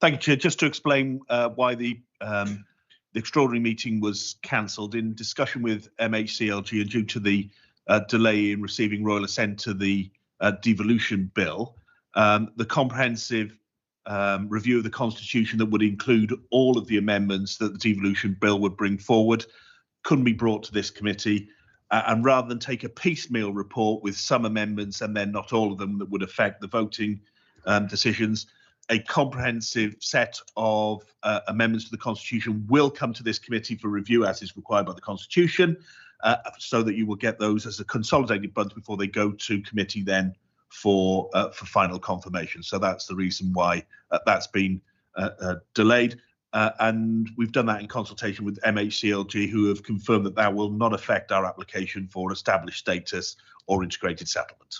Thank you, Chair. Just to explain why the extraordinary meeting was cancelled, in discussion with MHCLG and due to the delay in receiving royal assent to the devolution bill, the comprehensive review of the Constitution that would include all of the amendments that the devolution bill would bring forward couldn't be brought to this committee. And rather than take a piecemeal report with some amendments and then not all of them that would affect the voting decisions, a comprehensive set of amendments to the Constitution will come to this committee for review as is required by the Constitution, so that you will get those as a consolidated bunch before they go to committee then for final confirmation. So that's the reason why that's been delayed. And we've done that in consultation with MHCLG, who have confirmed that that will not affect our application for established status or integrated settlement.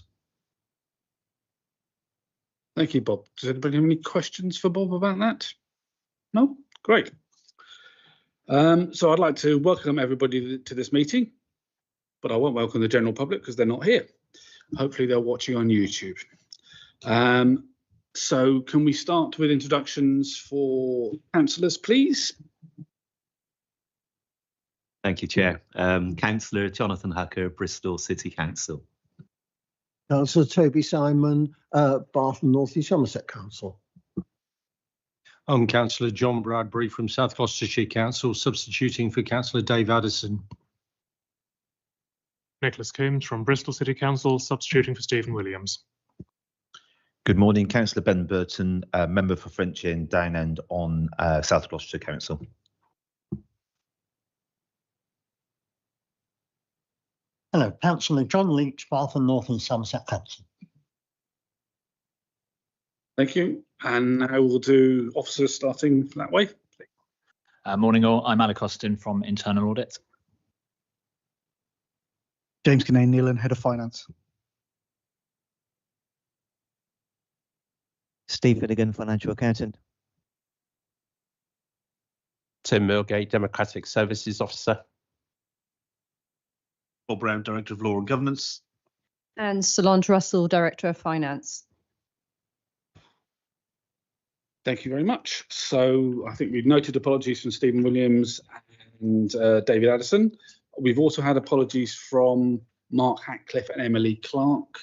Thank you, Bob. Does anybody have any questions for Bob about that? No? Great. So I'd like to welcome everybody to this meeting, but I won't welcome the general public because they're not here. Hopefully they're watching on YouTube. So can we start with introductions for councillors, please? Thank you, Chair. Councillor Jonathan Hucker, Bristol City Council. Councillor Toby Simon, Bath and North East Somerset Council. I'm Councillor John Bradbury from South Gloucestershire Council, substituting for Councillor Dave Addison. Nicholas Coombs from Bristol City Council, substituting for Stephen Williams. Good morning, Councillor Ben Burton, member for French Inn, Down End on South Gloucestershire Council. Hello, Councillor John Leach, Bath and North and Somerset Council. Thank you. And now we'll do officers starting that way. Morning all, I'm Alec Austin from Internal Audit. James Kinane-Nealon, Head of Finance. Steve Finnegan, Financial Accountant. Tim Millgate, Democratic Services Officer. Bob Brown, Director of Law and Governance. And Solange Russell, Director of Finance. Thank you very much. So I think we've noted apologies from Stephen Williams and David Addison. We've also had apologies from Mark Hatcliffe and Emily Clark.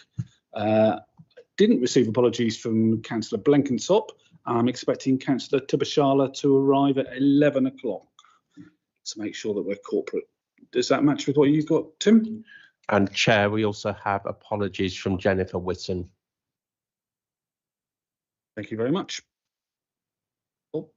Didn't receive apologies from Councillor Blenkinsop. I'm expecting Councillor Tibashala to arrive at 11 o'clock to make sure that we're corporate. Does that match with what you've got, Tim? And Chair, we also have apologies from Jennifer Whitten. Thank you very much. Oh.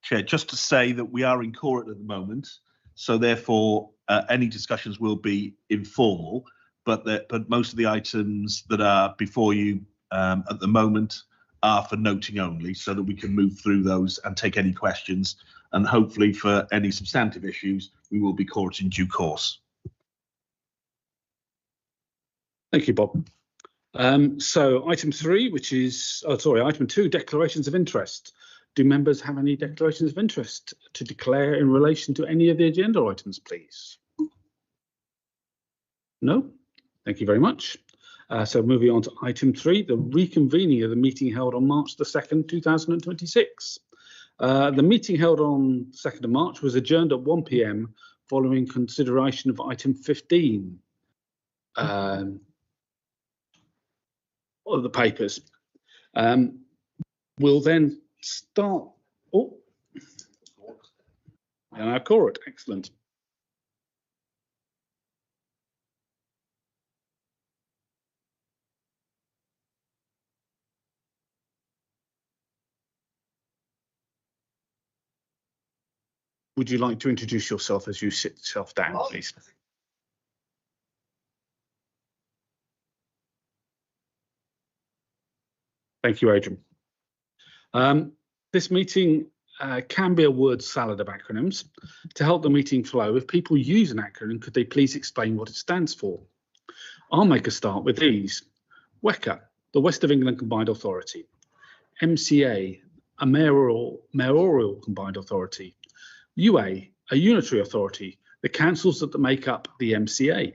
Chair, just to say that we are in court at the moment, so therefore any discussions will be informal, but most of the items that are before you at the moment are for noting only, so that we can move through those and take any questions, and hopefully for any substantive issues we will be court in due course. Thank you, Bob. So item 3, which is, item 2, declarations of interest. Do members have any declarations of interest to declare in relation to any of the agenda items, please? No? Thank you very much. So moving on to item 3, the reconvening of the meeting held on March the 2nd, 2026. The meeting held on 2nd of March was adjourned at 1 p.m. following consideration of item 15 of the papers. We'll then start. Oh, and our court, excellent. Would you like to introduce yourself as you sit yourself down, please? Thank you, Adrian. This meeting can be a word salad of acronyms. To help the meeting flow, if people use an acronym, could they please explain what it stands for? I'll make a start with these. WECA, the West of England Combined Authority. MCA, a mayoral combined authority. UA, a unitary authority, the councils that make up the MCA.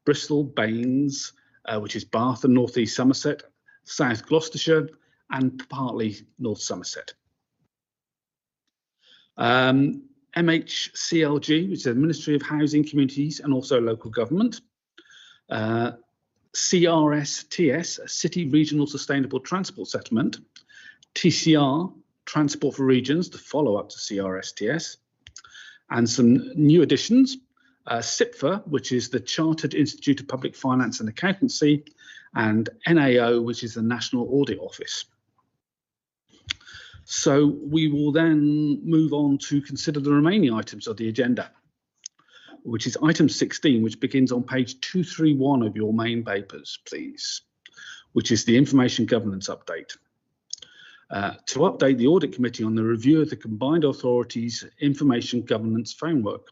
Bristol, Baines, which is Bath and North East Somerset, South Gloucestershire, and partly North Somerset. MHCLG, which is the Ministry of Housing, Communities and also Local Government. CRSTS, a City Regional Sustainable Transport Settlement. TCR, Transport for Regions, the follow-up to CRSTS. And some new additions, CIPFA, which is the Chartered Institute of Public Finance and Accountancy, and NAO, which is the National Audit Office. So we will then move on to consider the remaining items of the agenda, which is item 16, which begins on page 231 of your main papers, please, which is the information governance update. To update the Audit Committee on the review of the Combined Authorities Information Governance Framework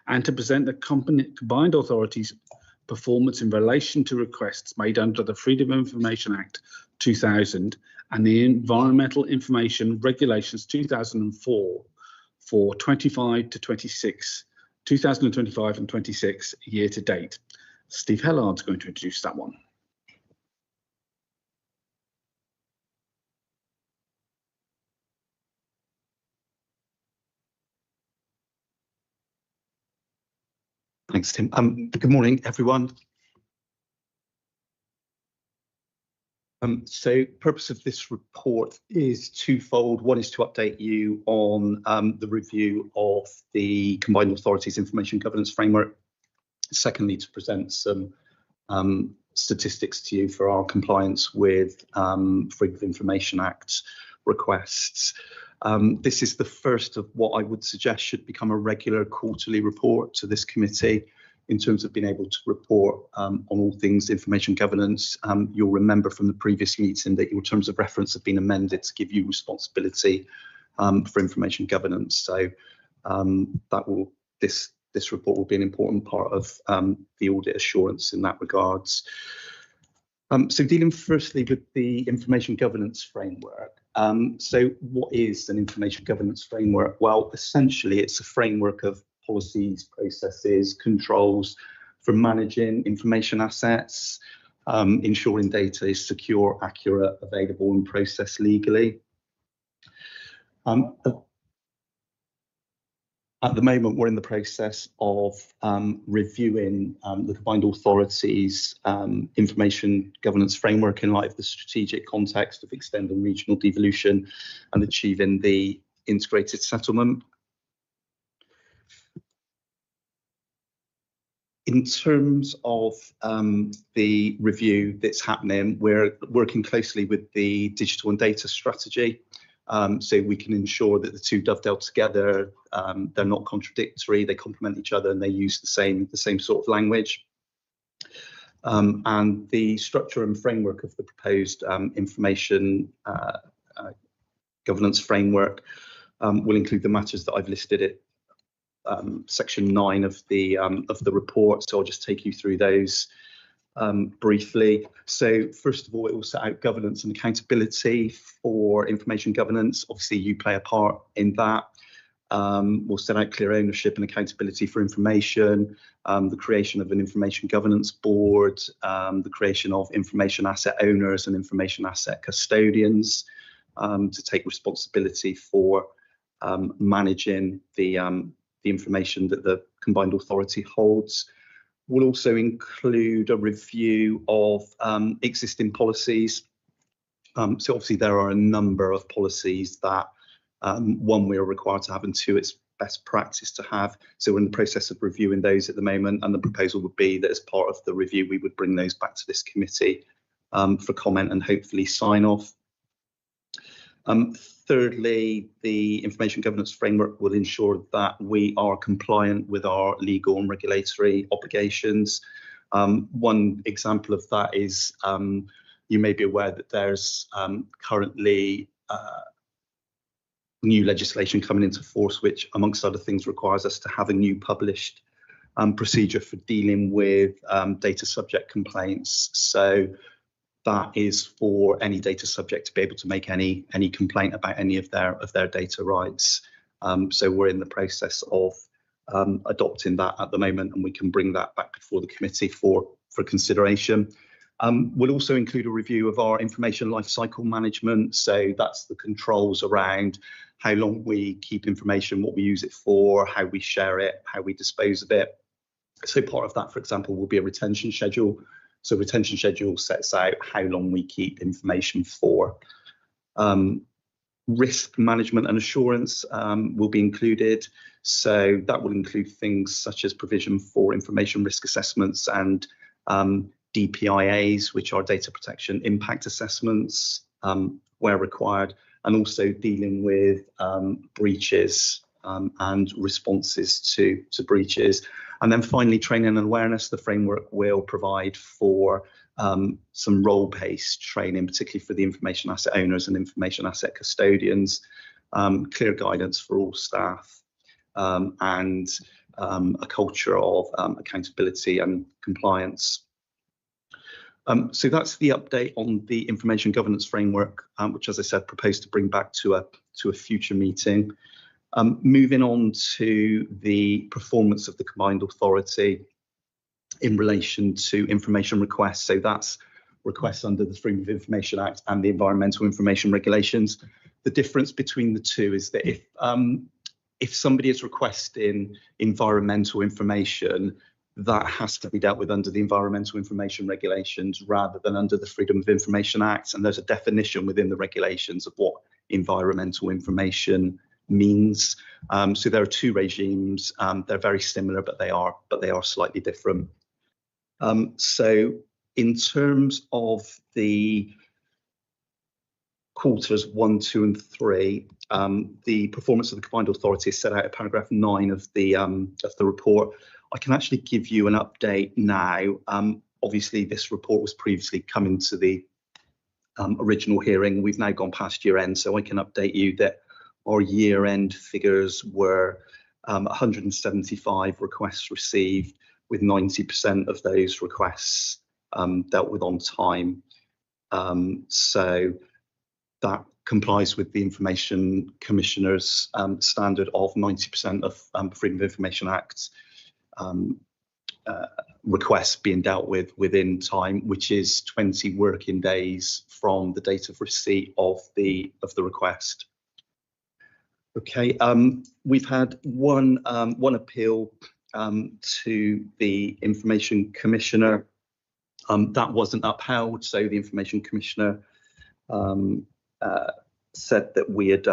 and to present the Combined Authorities performance in relation to requests made under the Freedom of Information Act 2000 and the Environmental Information Regulations 2004 for 2025 and 26 year to date. Steve Hellard's going to introduce that one. Thanks, Tim. Good morning, everyone. So purpose of this report is twofold. One is to update you on the review of the Combined Authorities Information Governance Framework. Secondly, to present some statistics to you for our compliance with Freedom of Information Act requests. This is the first of what I would suggest should become a regular quarterly report to this committee in terms of being able to report on all things information governance. You'll remember from the previous meeting that your terms of reference have been amended to give you responsibility for information governance. So this report will be an important part of the audit assurance in that regards. So dealing firstly with the information governance framework. So what is an information governance framework? Well, essentially it's a framework of policies, processes, controls for managing information assets, ensuring data is secure, accurate, available and processed legally. At the moment, we're in the process of reviewing the Combined Authorities Information Governance Framework in light of the strategic context of extending regional devolution and achieving the integrated settlement. In terms of the review that's happening, we're working closely with the digital and data strategy. So we can ensure that the two dovetail together, they're not contradictory, they complement each other and they use the same sort of language. And the structure and framework of the proposed information governance framework will include the matters that I've listed at section 9 of the report. So I'll just take you through those briefly. So first of all, it will set out governance and accountability for information governance. Obviously, you play a part in that. We'll set out clear ownership and accountability for information, the creation of an information governance board, the creation of information asset owners and information asset custodians to take responsibility for managing the information that the Combined Authority holds. We'll also include a review of existing policies. So obviously there are a number of policies that one, we are required to have, and two, it's best practice to have. So we're in the process of reviewing those at the moment, and the proposal would be that as part of the review, we would bring those back to this committee for comment and hopefully sign off. Thirdly, the information governance framework will ensure that we are compliant with our legal and regulatory obligations. One example of that is you may be aware that there's currently new legislation coming into force, which amongst other things requires us to have a new published procedure for dealing with data subject complaints. So that is for any data subject to be able to make any complaint about any of their data rights. So we're in the process of adopting that at the moment, and we can bring that back before the committee for consideration. We'll also include a review of our information lifecycle management. So that's the controls around how long we keep information, what we use it for, how we share it, how we dispose of it. So part of that, for example, will be a retention schedule. So retention schedule sets out how long we keep information for. Risk management and assurance will be included. So that will include things such as provision for information risk assessments and DPIAs, which are data protection impact assessments where required, and also dealing with breaches and responses to breaches. And then finally, training and awareness. The framework will provide for some role-based training, particularly for the information asset owners and information asset custodians, clear guidance for all staff, and a culture of accountability and compliance. So that's the update on the information governance framework, which, as I said, proposed to bring back to a future meeting. Moving on to the performance of the combined authority in relation to information requests. So that's requests under the Freedom of Information Act and the Environmental Information Regulations. The difference between the two is that if somebody is requesting environmental information, that has to be dealt with under the Environmental Information Regulations rather than under the Freedom of Information Act. And there's a definition within the regulations of what environmental information means. So there are two regimes. They're very similar, but they are slightly different. So in terms of the quarters 1, 2, and 3, the performance of the combined authority is set out in paragraph 9 of the report. I can actually give you an update now. Obviously, this report was previously coming to the original hearing. We've now gone past year end, so I can update you that our year end figures were 175 requests received, with 90% of those requests dealt with on time. So that complies with the Information Commissioner's standard of 90% of Freedom of Information Act requests being dealt with within time, which is 20 working days from the date of receipt of the request. Okay, we've had one appeal to the Information Commissioner. That wasn't upheld, so the Information Commissioner said that we had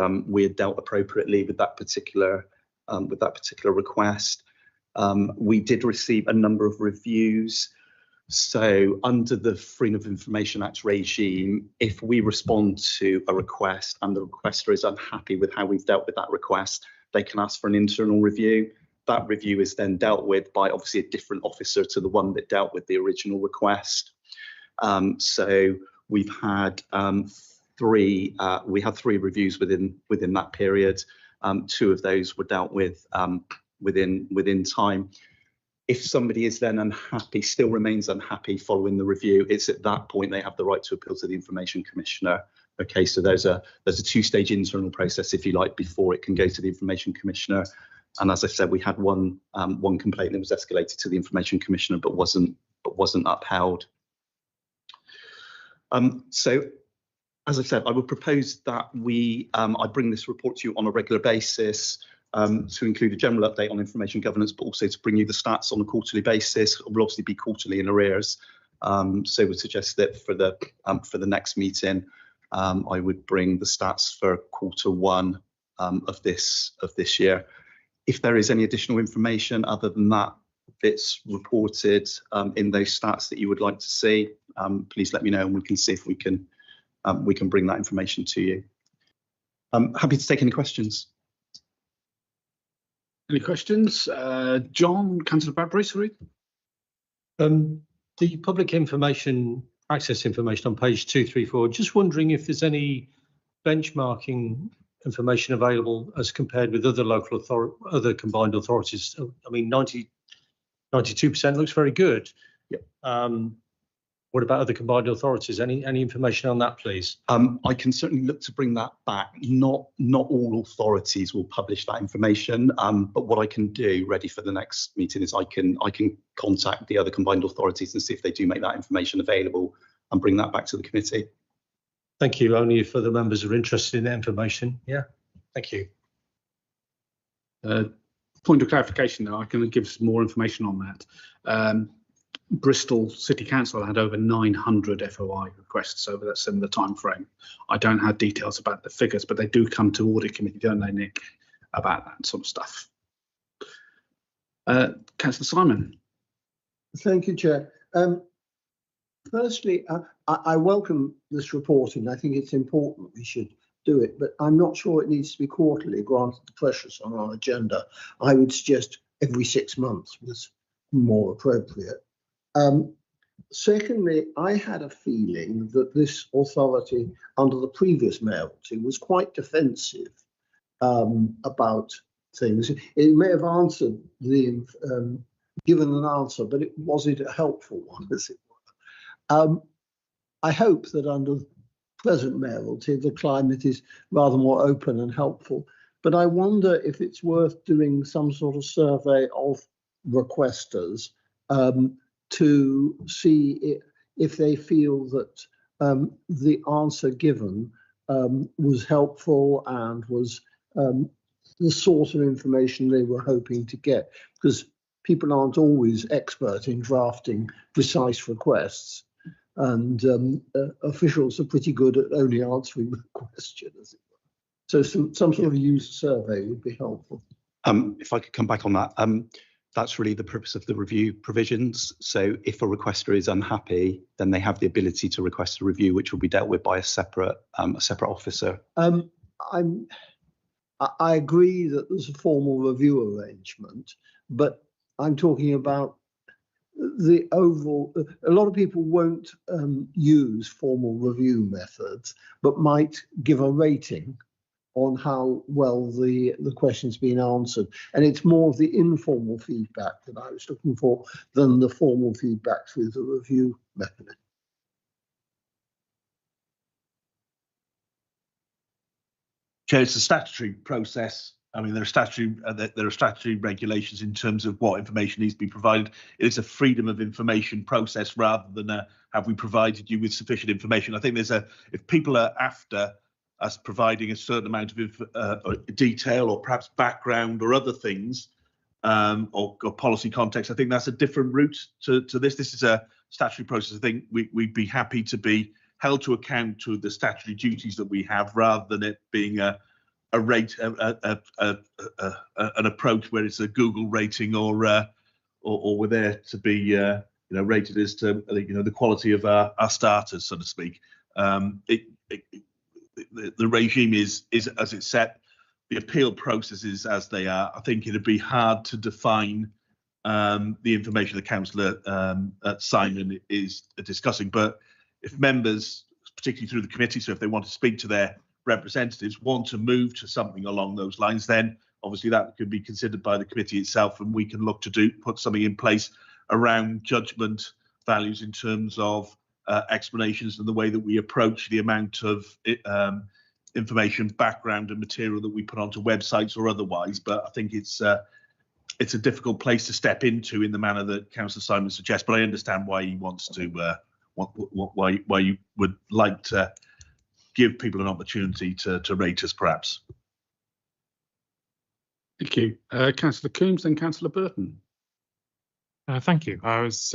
dealt appropriately with that particular request. We did receive a number of reviews. So under the Freedom of Information Act regime, if we respond to a request and the requester is unhappy with how we've dealt with that request, they can ask for an internal review. That review is then dealt with by obviously a different officer to the one that dealt with the original request. So we've had three reviews within that period. 2 of those were dealt with within time. If somebody is then unhappy, still remains unhappy following the review, it's at that point they have the right to appeal to the Information Commissioner. Okay, so there's a 2-stage internal process, if you like, before it can go to the Information Commissioner. And as I said, we had one complaint that was escalated to the Information Commissioner, but wasn't upheld. So, as I said, I would propose that I bring this report to you on a regular basis, to include a general update on information governance, but also to bring you the stats on a quarterly basis. It will obviously be quarterly in arrears. So we suggest that for the next meeting, I would bring the stats for quarter 1 of this year. If there is any additional information other than that that's reported in those stats that you would like to see, please let me know and we can see if we can bring that information to you. I'm happy to take any questions. Any questions? John, Councillor Bradbury, sorry. The public information, access information on page 234, just wondering if there's any benchmarking information available as compared with other combined authorities. I mean, 92% looks very good. Yep. What about other combined authorities? Any information on that, please? I can certainly look to bring that back. Not all authorities will publish that information, but what I can do, ready for the next meeting, is I can contact the other combined authorities and see if they do make that information available and bring that back to the committee. Thank you. Only if other members are interested in that information. Yeah. Thank you. Point of clarification, though, I can give some more information on that. Bristol City Council had over 900 FOI requests over that similar time frame. I don't have details about the figures, but they do come to audit committee, don't they, Nick, about that sort of stuff. Councillor Simon. Thank you, Chair. Firstly, I welcome this reporting. I think it's important we should do it, but I'm not sure it needs to be quarterly, granted the pressures on our agenda. I would suggest every 6 months was more appropriate. Secondly, I had a feeling that this authority under the previous mayoralty was quite defensive about things. It may have answered given an answer, but was it a helpful one, as it were? I hope that under the present mayoralty, the climate is rather more open and helpful. But I wonder if it's worth doing some sort of survey of requesters to see if they feel that the answer given was helpful and was the sort of information they were hoping to get, because people aren't always expert in drafting precise requests, and officials are pretty good at only answering the question, as it were. So some sort of user survey would be helpful. If I could come back on that. That's really the purpose of the review provisions. So if a requester is unhappy, then they have the ability to request a review, which will be dealt with by a separate officer. I agree that there's a formal review arrangement, but I'm talking about the overall. A lot of people won't use formal review methods, but might give a rating on how well the question's been answered. And it's more of the informal feedback that I was looking for than the formal feedback through the review mechanism. Chair, it's a statutory process. I mean, there are statutory regulations in terms of what information needs to be provided. It is a freedom of information process rather than have we provided you with sufficient information. I think if people are after us providing a certain amount of detail or perhaps background or other things or policy context, I think that's a different route to this. This is a statutory process. I think we'd be happy to be held to account to the statutory duties that we have, rather than it being an approach where it's a Google rating or we're there to be rated as to the quality of our starters, so to speak. The regime is as it's set. The appeal processes as they are. I think it'd be hard to define the information the councillor Simon is discussing. But if members, particularly through the committee, so if they want to speak to their representatives, want to move to something along those lines, then obviously that could be considered by the committee itself, and we can look to put something in place around judgment values in terms of explanations and the way that we approach the amount of information, background and material that we put onto websites or otherwise. But I think it's a difficult place to step into in the manner that Councillor Simon suggests. But I understand why he wants to, why you would like to give people an opportunity to rate us, perhaps. Thank you. Councillor Coombs, then Councillor Burton. Thank you. I was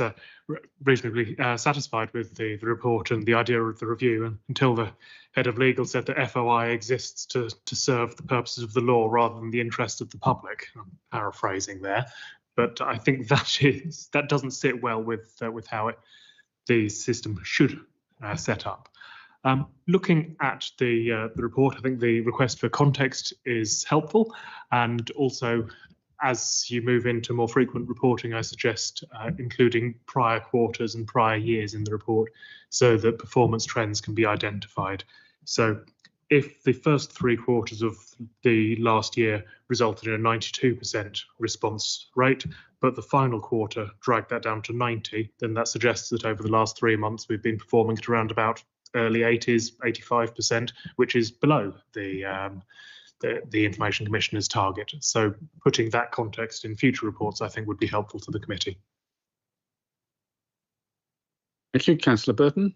reasonably satisfied with the report and the idea of the review until the head of legal said that FOI exists to serve the purposes of the law rather than the interest of the public. I'm paraphrasing there, but I think that doesn't sit well with how the system should set up. Looking at the report, I think the request for context is helpful, and also, as you move into more frequent reporting, I suggest including prior quarters and prior years in the report so that performance trends can be identified. So if the first 3 quarters of the last year resulted in a 92% response rate, but the final quarter dragged that down to 90, then that suggests that over the last 3 months we've been performing at around about early 80s, 85%, which is below the Information Commissioner's target. So putting that context in future reports, I think, would be helpful to the committee. Thank you, Councillor Burton.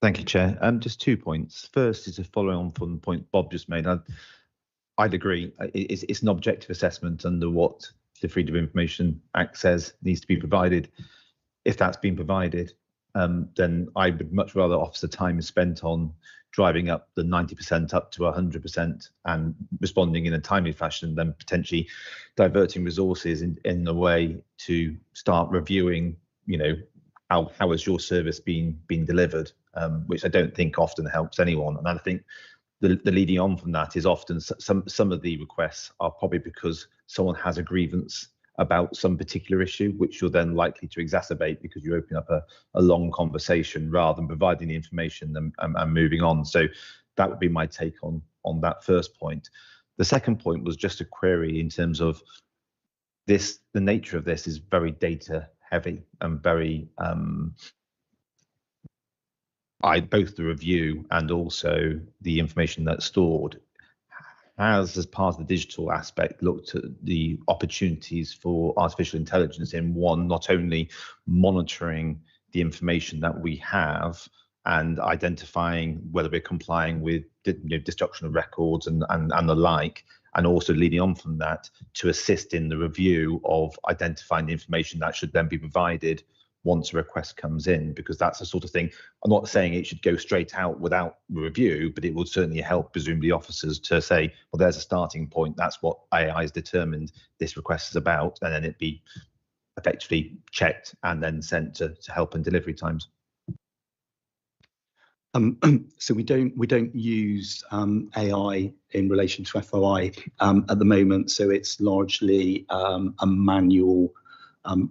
Thank you, Chair. Just 2 points. First is to follow on from the point Bob just made. I'd agree. It's an objective assessment under what the Freedom of Information Act says needs to be provided. If that's been provided, then I would much rather officer time is spent on driving up the 90% up to 100% and responding in a timely fashion than potentially diverting resources in a way to start reviewing, how has your service been delivered, which I don't think often helps anyone. And I think the leading on from that is often some of the requests are probably because someone has a grievance about some particular issue, which you're then likely to exacerbate because you open up a long conversation rather than providing the information and moving on. So that would be my take on that first point. The second point was just a query in terms of this. The nature of this is very data heavy and very both the review and also the information that's stored has, as part of the digital aspect, looked at the opportunities for artificial intelligence in one, not only monitoring the information that we have and identifying whether we're complying with destruction of records and the like, and also leading on from that to assist in the review of identifying the information that should then be provided once a request comes in, because that's the sort of thing. I'm not saying it should go straight out without review, but it will certainly help presumably officers to say, well, there's a starting point. That's what AI has determined this request is about, and then it be effectively checked and then sent to help and delivery times. So we don't use AI in relation to FOI at the moment. So it's largely a manual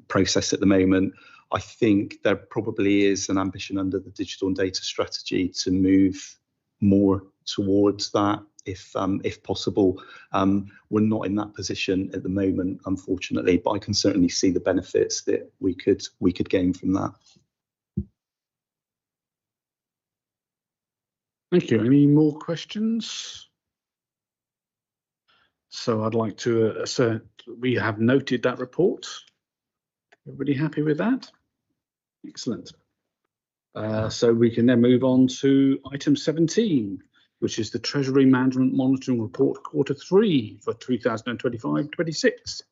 process at the moment. I think there probably is an ambition under the digital and data strategy to move more towards that, if possible. We're not in that position at the moment, unfortunately, but I can certainly see the benefits that we could gain from that. Thank you. Any more questions? So I'd like to assert we have noted that report. Everybody happy with that? Excellent. So we can then move on to item 17, which is the Treasury Management Monitoring Report Q3 for 2025-26.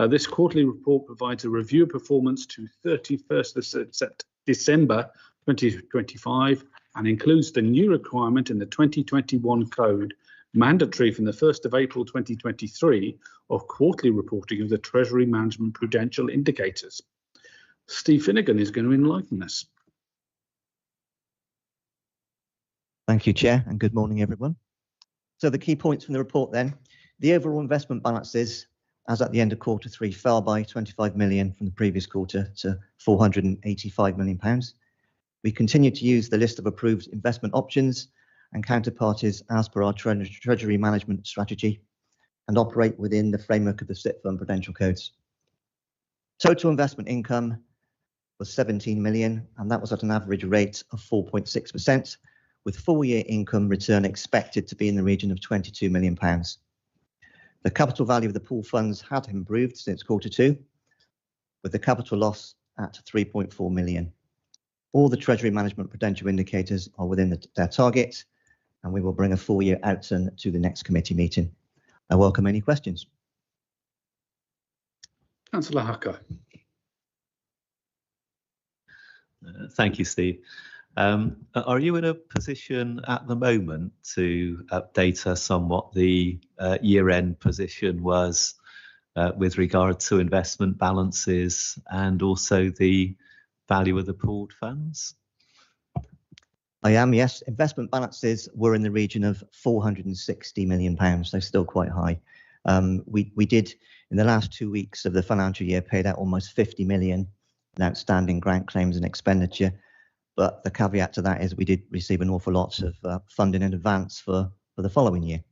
This quarterly report provides a review of performance to 31st of December 2025 and includes the new requirement in the 2021 code, mandatory from the 1st of April 2023, of quarterly reporting of the Treasury Management Prudential Indicators. Steve Finnegan is going to enlighten us. Thank you, Chair, and good morning, everyone. So the key points from the report then. The overall investment balances, as at the end of Q3, fell by 25 million from the previous quarter to £485 million. We continue to use the list of approved investment options and counterparties as per our Treasury management strategy and operate within the framework of the SIPFA and Prudential codes. Total investment income was 17 million, and that was at an average rate of 4.6%, with full-year income return expected to be in the region of £22 million. The capital value of the pool funds had improved since Q2, with the capital loss at 3.4 million. All the Treasury Management Prudential indicators are within their target, and we will bring a full-year outturn to the next committee meeting. I welcome any questions. Councillor Hucker. Thank you, Steve. Are you in a position at the moment to update us on what the year-end position was with regard to investment balances and also the value of the pooled funds? I am, yes. Investment balances were in the region of £460 million. They're still quite high. We did, in the last 2 weeks of the financial year, paid out almost 50 million in outstanding grant claims and expenditure. But the caveat to that is we did receive an awful lot of funding in advance for the following year.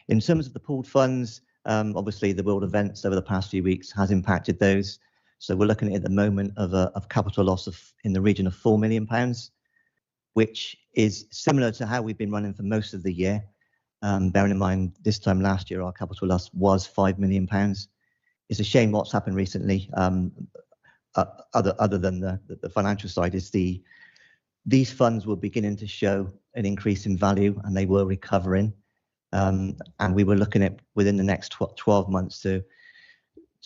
In terms of the pooled funds, obviously the world events over the past few weeks has impacted those. So we're looking at the moment of capital loss in the region of £4 million, which is similar to how we've been running for most of the year. Bearing in mind this time last year, our capital loss was £5 million. It's a shame what's happened recently. Other than the financial side, is these funds were beginning to show an increase in value, and they were recovering. And we were looking at within the next 12 months to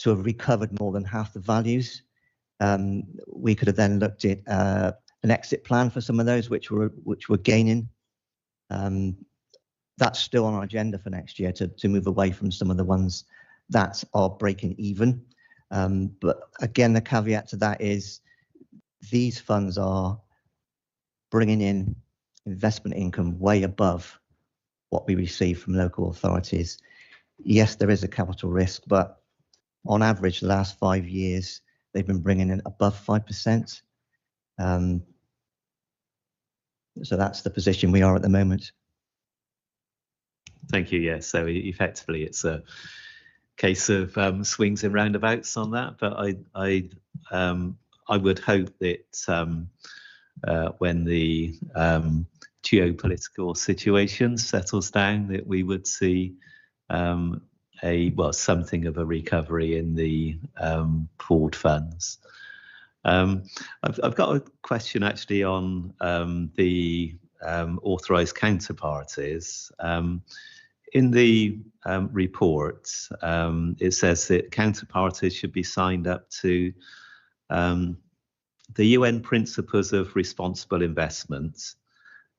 have recovered more than half the values. We could have then looked at an exit plan for some of those which were gaining. That's still on our agenda for next year to move away from some of the ones that are breaking even. But again, the caveat to that is these funds are bringing in investment income way above what we receive from local authorities. Yes, there is a capital risk, but on average, the last 5 years, they've been bringing in above 5%. So that's the position we are at the moment. Thank you. Yeah, so effectively it's a case of swings and roundabouts on that, but I would hope that when the geopolitical situation settles down, that we would see something of a recovery in the pooled funds. I've got a question actually on the authorised counterparties. In the report, it says that counterparties should be signed up to the UN Principles of Responsible Investment,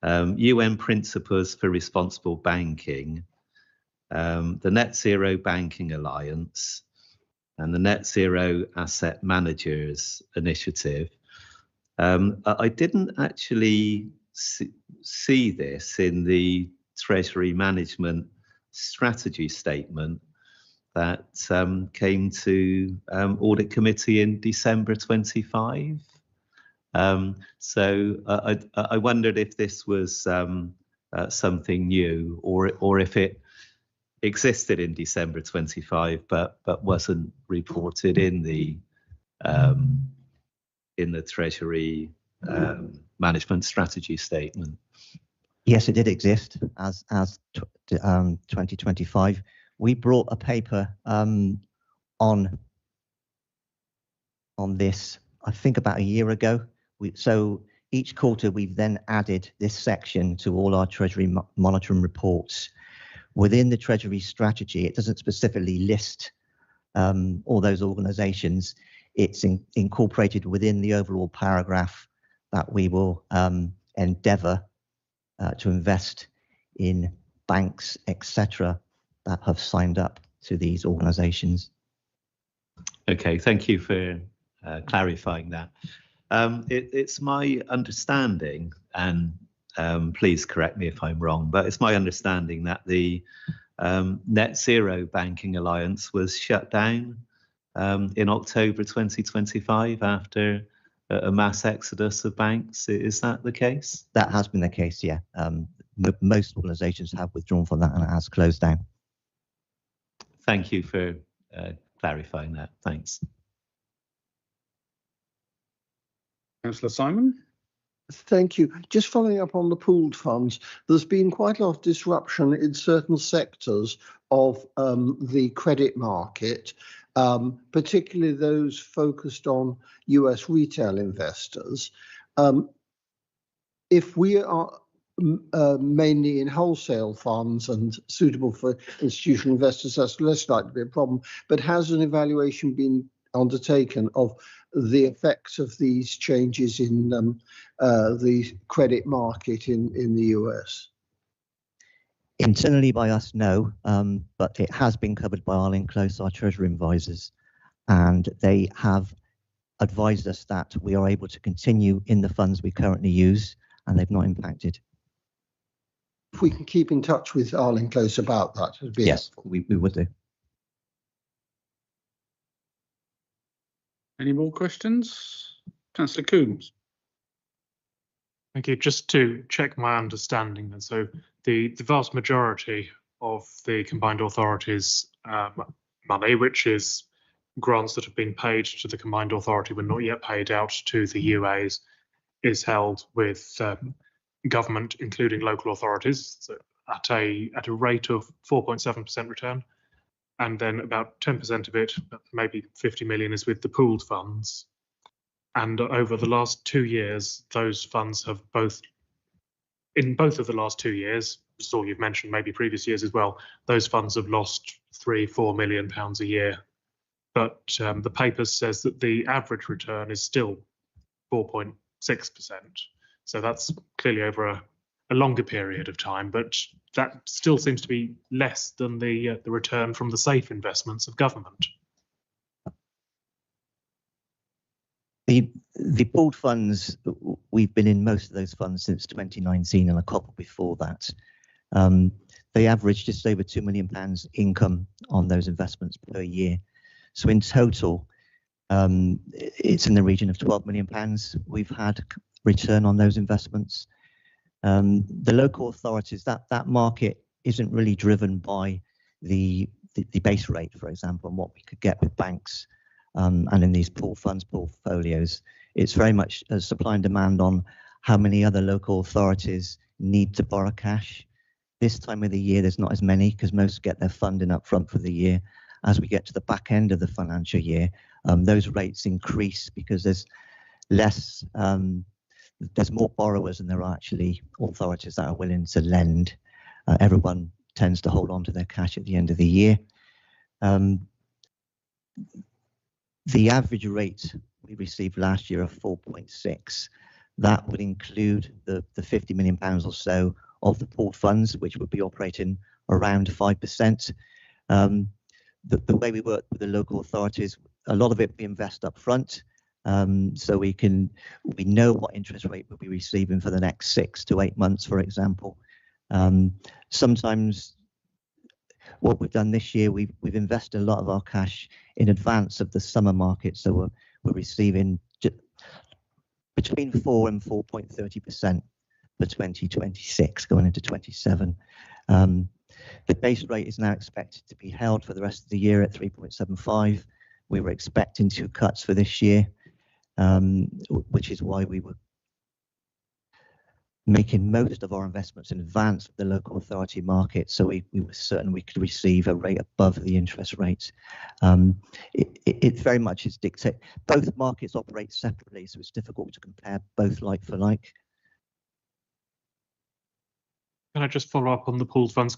UN Principles for Responsible Banking, the Net Zero Banking Alliance, and the Net Zero Asset Managers Initiative. I didn't actually see this in the Treasury Management Strategy Statement that came to Audit Committee in December 25. So I wondered if this was something new, or if it existed in December 25 but wasn't reported in the Treasury Management Strategy Statement. Yes, it did exist as 2025. We brought a paper on this, I think, about a year ago. So each quarter we've then added this section to all our Treasury monitoring reports. Within the Treasury strategy, it doesn't specifically list all those organisations. It's incorporated within the overall paragraph that we will endeavour to invest in banks, etc., that have signed up to these organisations. Okay, thank you for clarifying that. It's my understanding, and please correct me if I'm wrong, but it's my understanding that the Net Zero Banking Alliance was shut down in October 2025 after a mass exodus of banks. Is that the case? That has been the case, yeah. Most organisations have withdrawn from that and it has closed down. Thank you for clarifying that. Thanks. Councillor Simon? Thank you. Just following up on the pooled funds, there's been quite a lot of disruption in certain sectors of the credit market, particularly those focused on US retail investors. If we are mainly in wholesale funds and suitable for institutional investors, that's less likely to be a problem. But has an evaluation been undertaken of the effects of these changes in the credit market in the US? Internally by us, no, but it has been covered by Arlene Close, our Treasury advisors, and they have advised us that we are able to continue in the funds we currently use, and they've not impacted. If we can keep in touch with Arlene Close about that, it would be helpful. We would do. Any more questions? Councillor Coombs. Thank you. Just to check my understanding then, so the vast majority of the combined authorities money, which is grants that have been paid to the combined authority but not yet paid out to the UAs, is held with government, including local authorities, so at a rate of 4.7% return, and then about 10% of it, maybe 50 million, is with the pooled funds. And over the last 2 years, those funds have in both of the last 2 years, so you've mentioned maybe previous years as well, those funds have lost £3-4 million a year. But the paper says that the average return is still 4.6%. So that's clearly over a longer period of time, but that still seems to be less than the return from the safe investments of government. The pooled funds, we've been in most of those funds since 2019 and a couple before that. They average just over £2 million income on those investments per year. So in total, it's in the region of £12 million we've had return on those investments. The local authorities, that market isn't really driven by the base rate, for example, and what we could get with banks. And in these pool funds portfolios, it's very much a supply and demand on how many other local authorities need to borrow cash. This time of the year, there's not as many because most get their funding up front for the year. As we get to the back end of the financial year, those rates increase because there's less, there's more borrowers than there are actually authorities that are willing to lend. Everyone tends to hold on to their cash at the end of the year. The average rate we received last year of 4.6, that would include the £50 million or so of the pooled funds, which would be operating around 5%. The way we work with the local authorities, a lot of it we invest up front, so we know what interest rate we'll be receiving for the next 6 to 8 months, for example. Sometimes what we've done this year, we've invested a lot of our cash in advance of the summer market, so we're receiving between 4 and 4.30% for 2026 going into 27. The base rate is now expected to be held for the rest of the year at 3.75. We were expecting 2 cuts for this year, which is why we were making most of our investments in advance of the local authority market, so we were certain we could receive a rate above the interest rate. It very much is dictated. Both markets operate separately, so it's difficult to compare both like for like. Can I just follow up on the pooled funds?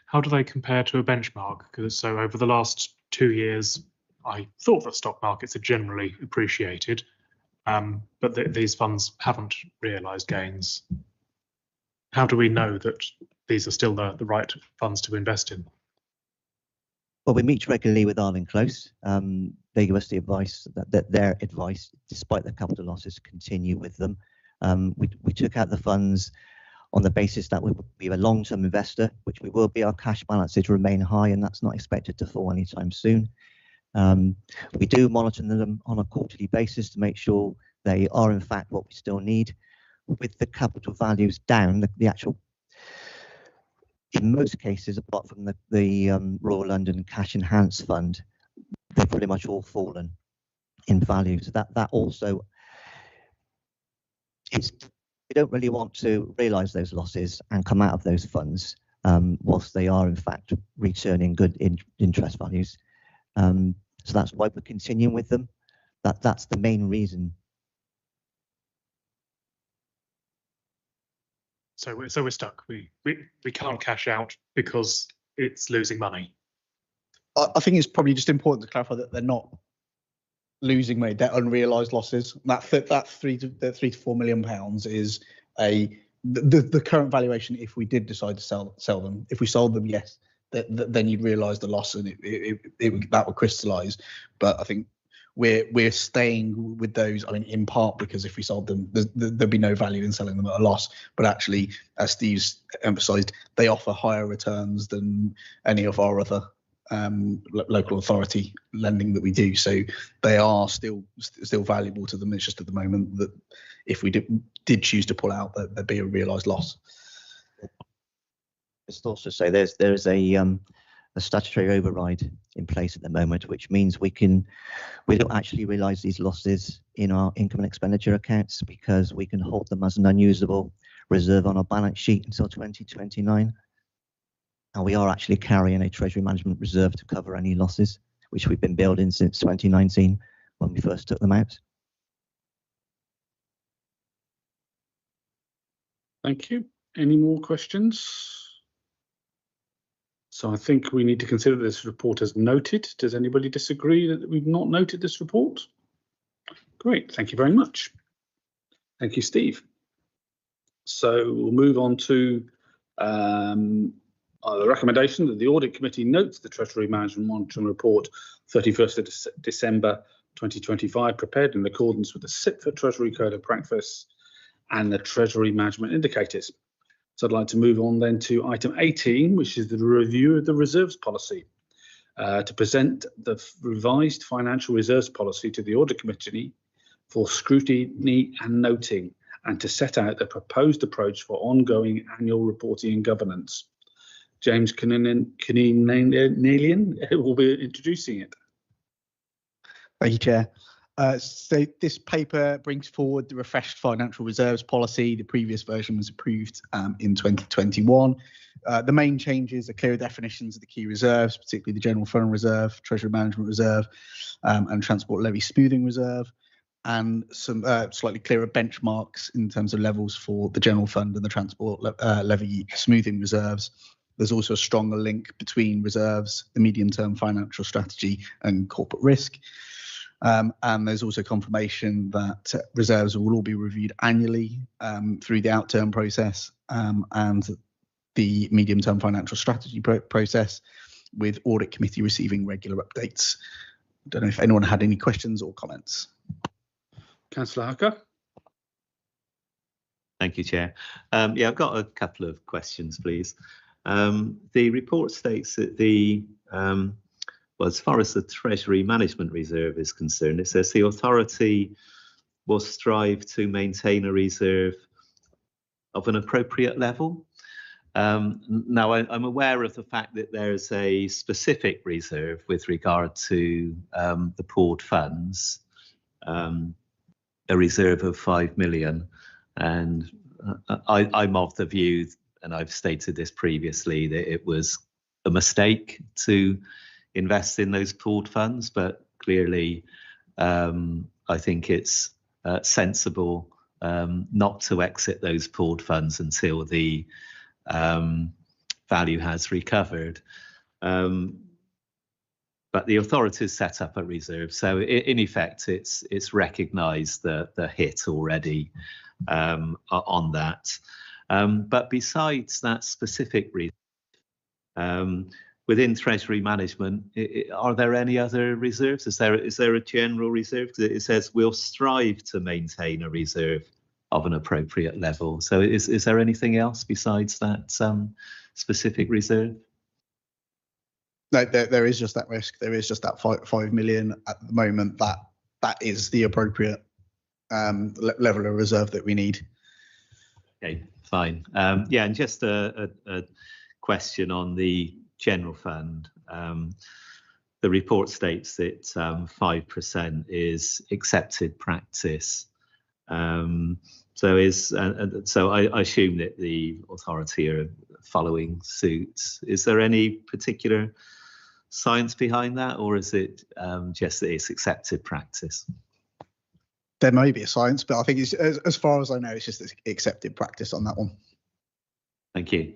How do they compare to a benchmark? Because so over the last 2 years, I thought that stock markets are generally appreciated, but these funds haven't realised gains. How do we know that these are still the right funds to invest in? Well, we meet regularly with Arlen Close. They give us the advice that their advice, despite the capital losses, continue with them. We took out the funds on the basis that we would be a long-term investor, which we will be. Our cash balances remain high, and that's not expected to fall anytime soon. We do monitor them on a quarterly basis to make sure they are in fact what we still need. With the capital values down, the actual, in most cases, apart from the Royal London Cash Enhanced Fund, they've pretty much all fallen in value. So that also, we don't really want to realise those losses and come out of those funds whilst they are in fact returning good interest values. So that's why we're continuing with them. That's the main reason. So we're stuck. We can't cash out because it's losing money. I think it's probably just important to clarify that they're not losing money. They're unrealised losses. That £3 to £4 million is the current valuation. If we did decide to sell them, if we sold them, yes, then you'd realise the loss and that would crystallise. But I think we're staying with those. I mean, in part because if we sold them, there'd be no value in selling them at a loss. But actually, as Steve's emphasised, they offer higher returns than any of our other local authority lending that we do. So they are still valuable to them. It's just at the moment that if we did choose to pull out, that there'd be a realised loss. Just also say there's a statutory override in place at the moment, which means we don't actually realise these losses in our income and expenditure accounts, because we can hold them as an unusable reserve on our balance sheet until 2029. And we are actually carrying a Treasury management reserve to cover any losses, which we've been building since 2019 when we first took them out. Thank you. Any more questions? So I think we need to consider this report as noted. Does anybody disagree that we've not noted this report? Great, thank you very much. Thank you, Steve. So we'll move on to the recommendation that the Audit Committee notes the Treasury Management Monitoring Report 31st of December 2025, prepared in accordance with the SIPFA Treasury Code of Practice and the Treasury Management Indicators. So I'd like to move on then to item 18, which is the review of the reserves policy. To present the revised financial reserves policy to the Audit Committee for scrutiny and noting, and to set out the proposed approach for ongoing annual reporting and governance. James Caninian will be introducing it. Thank you, Chair. So this paper brings forward the refreshed financial reserves policy. The previous version was approved in 2021. The main changes are clearer definitions of the key reserves, particularly the General Fund Reserve, Treasury Management Reserve, and Transport Levy Smoothing Reserve, and some slightly clearer benchmarks in terms of levels for the General Fund and the Transport Levy Smoothing Reserves. There's also a stronger link between reserves, the medium-term financial strategy, and corporate risk. And there's also confirmation that reserves will all be reviewed annually through the outturn process and the medium-term financial strategy process, with Audit Committee receiving regular updates. I don't know if anyone had any questions or comments. Councillor Hucker. Thank you, Chair. Yeah, I've got a couple of questions, please. The report states that well, as far as the Treasury Management Reserve is concerned, it says the authority will strive to maintain a reserve of an appropriate level. Now, I'm aware of the fact that there's a specific reserve with regard to the pooled funds, a reserve of 5 million. And I'm of the view, and I've stated this previously, that it was a mistake to invest in those pooled funds, but clearly I think it's sensible not to exit those pooled funds until the value has recovered. But the authorities set up a reserve, so in effect it's recognised the hit already on that. But besides that specific reserve, within Treasury Management, are there any other reserves? Is there a general reserve? Because it says we'll strive to maintain a reserve of an appropriate level. So is there anything else besides that specific reserve? No, there is just that risk. There is just that 5 million at the moment. That is the appropriate level of reserve that we need. Okay, fine. Yeah, and just a question on the General Fund. The report states that 5% is accepted practice. So I assume that the authority are following suit. Is there any particular science behind that, or is it just that it's accepted practice? There may be a science, but I think it's, as far as I know, it's just accepted practice on that one. Thank you.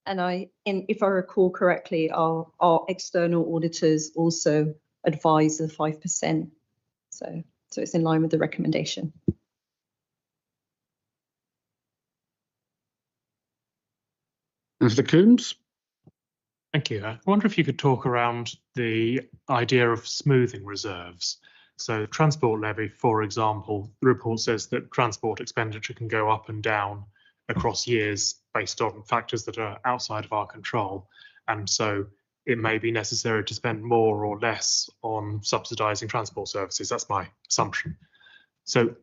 And if I recall correctly, our external auditors also advise the 5%. So it's in line with the recommendation. Mr. Coombs. Thank you. I wonder if you could talk around the idea of smoothing reserves. So transport levy, for example, the report says that transport expenditure can go up and down across years based on factors that are outside of our control. And so it may be necessary to spend more or less on subsidising transport services. That's my assumption. So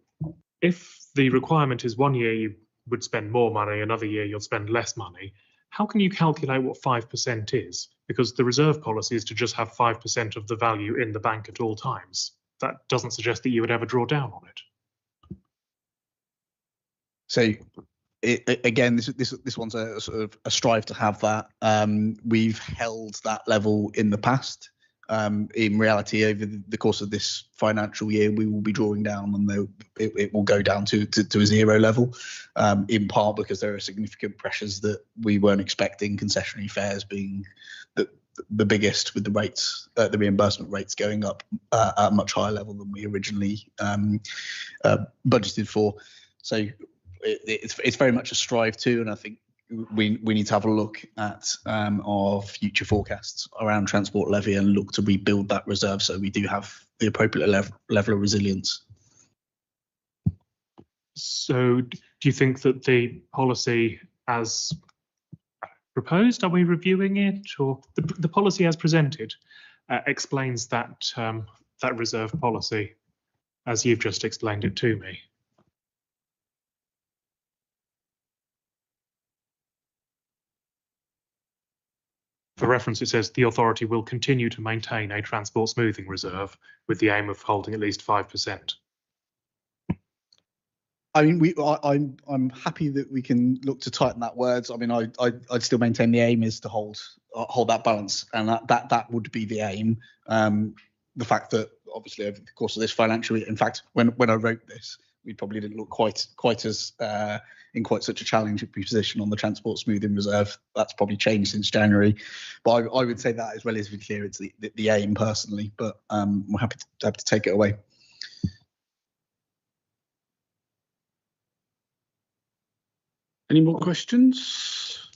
if the requirement is 1 year you would spend more money, another year you'll spend less money, how can you calculate what 5% is? Because the reserve policy is to just have 5% of the value in the bank at all times. That doesn't suggest that you would ever draw down on it. So again, this one's a sort of a strive to have that. We've held that level in the past. In reality, over the course of this financial year, we will be drawing down, and it will go down to a zero level, in part because there are significant pressures that we weren't expecting, concessionary fares being the biggest, with the rates, the reimbursement rates going up at a much higher level than we originally budgeted for. So it's very much a strive to, and I think we need to have a look at our future forecasts around transport levy and look to rebuild that reserve so we do have the appropriate level of resilience. So do you think that the policy as proposed, are we reviewing it, or the policy as presented explains that that reserve policy as you've just explained it to me? For reference, it says the authority will continue to maintain a transport smoothing reserve with the aim of holding at least 5%. I mean, I'm happy that we can look to tighten that words. I mean, I'd still maintain the aim is to hold that balance, and that would be the aim. The fact that obviously over the course of this financial year, in fact, when I wrote this, we probably didn't look quite as in quite such a challenging position on the transport smoothing reserve. That's probably changed since January, but I would say that is relatively clear. It's the aim personally, but we're happy to take it away. Any more questions?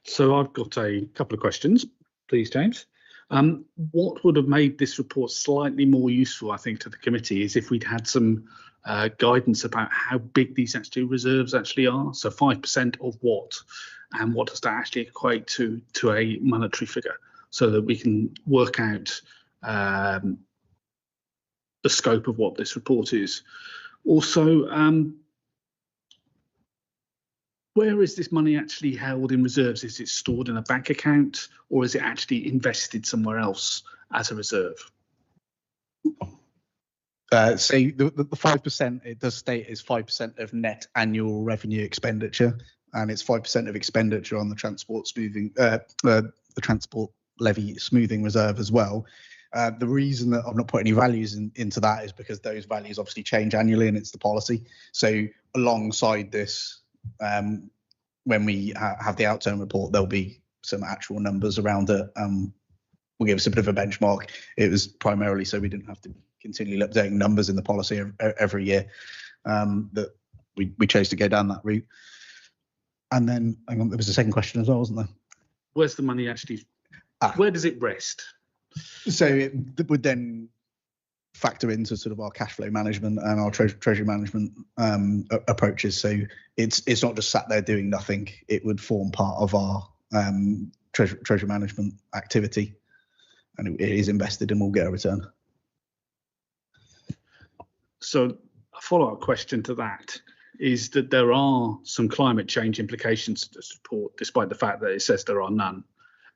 So I've got a couple of questions, please, James. What would have made this report slightly more useful, I think, to the committee is if we'd had some guidance about how big these actually reserves actually are. So 5% of what, and what does that actually equate to a monetary figure, so that we can work out the scope of what this report is. Also, where is this money actually held in reserves? Is it stored in a bank account, or is it actually invested somewhere else as a reserve? So the 5%, it does state is 5% of net annual revenue expenditure, and it's 5% of expenditure on the transport smoothing, the transport levy smoothing reserve as well. The reason that I've not put any values into that is because those values obviously change annually, and it's the policy. So alongside this, when we have the outturn report, there'll be some actual numbers around it. Will give us a bit of a benchmark. It was primarily so we didn't have to continually updating numbers in the policy every year, that we chose to go down that route. And then hang on, there was a second question as well, wasn't there? Where's the money actually? Where does it rest? So it would then factor into sort of our cash flow management and our treasury management approaches. So it's not just sat there doing nothing. It would form part of our treasury management activity, and it is invested and will get a return. So a follow-up question to that is that there are some climate change implications to this report, despite the fact that it says there are none,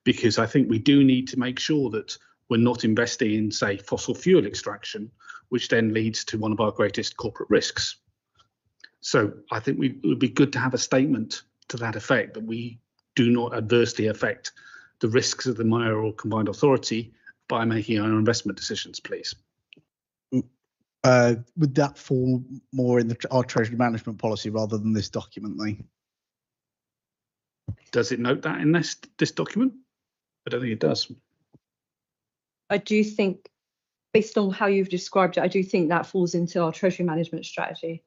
because I think we do need to make sure that we're not investing in, say, fossil fuel extraction, which then leads to one of our greatest corporate risks. So I think it would be good to have a statement to that effect, that we do not adversely affect the risks of the mayoral combined authority by making our investment decisions, please. Would that fall more in our treasury management policy rather than this document, though? Does it note that in this document? I don't think it does. I do think, based on how you've described it, I do think that falls into our treasury management strategy.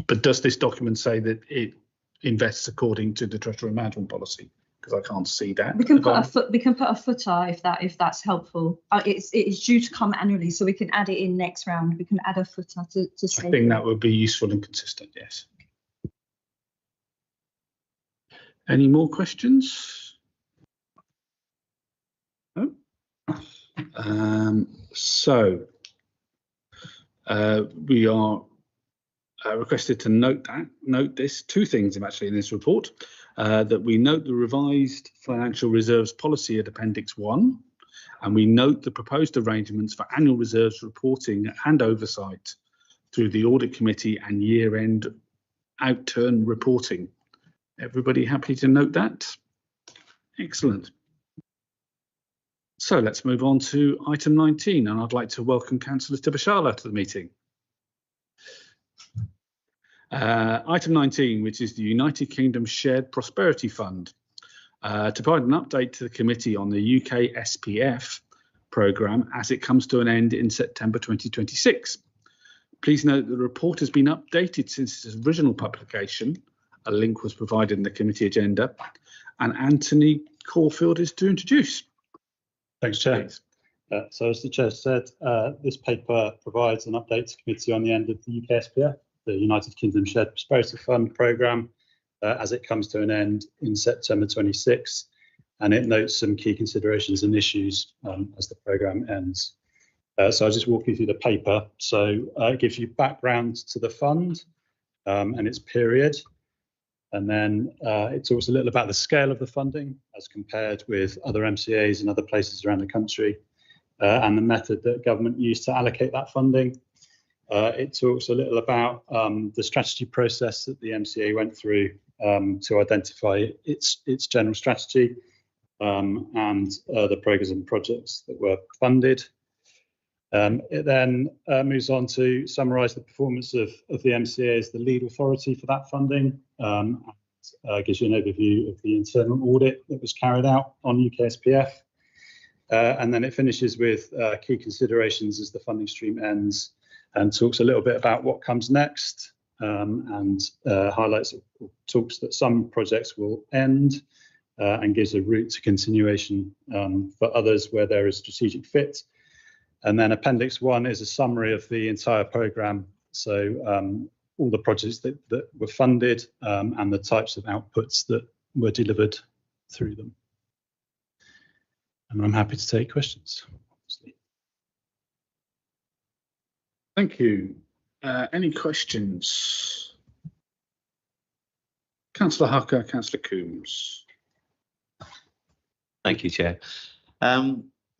But does this document say that it invests according to the treasury management policy? Because I can't see that. We can put a footer if that's helpful. It's due to come annually, so we can add it in next round. We can add a footer to say. I think that would be useful and consistent. Yes. Any more questions? No. We are requested to note this, two things actually in this report, that we note the revised financial reserves policy at Appendix 1, and we note the proposed arrangements for annual reserves reporting and oversight through the Audit Committee and year-end outturn reporting. Everybody happy to note that? Excellent. So let's move on to item 19, and I'd like to welcome Councillor Tibashala to the meeting. Item 19, which is the United Kingdom Shared Prosperity Fund, to provide an update to the committee on the UKSPF programme as it comes to an end in September 2026. Please note that the report has been updated since its original publication. A link was provided in the committee agenda, and Anthony Caulfield is to introduce. Thanks, Chair. So as the Chair said, this paper provides an update to committee on the end of the UKSPF, the United Kingdom Shared Prosperity Fund programme, as it comes to an end in September 26, and it notes some key considerations and issues as the programme ends. So I'll just walk you through the paper. So it gives you background to the fund and its period, and then it talks a little about the scale of the funding as compared with other MCAs and other places around the country, and the method that government used to allocate that funding. It talks a little about the strategy process that the MCA went through to identify its general strategy and the programmes and projects that were funded. It then moves on to summarise the performance of the MCA as the lead authority for that funding, and gives you an overview of the internal audit that was carried out on UKSPF. And then it finishes with key considerations as the funding stream ends, and talks a little bit about what comes next, and highlights talks that some projects will end, and gives a route to continuation for others where there is strategic fit. And then Appendix 1 is a summary of the entire programme, so all the projects that were funded and the types of outputs that were delivered through them. And I'm happy to take questions. Thank you. Any questions? Councillor Hucker, Councillor Coombs. Thank you, Chair.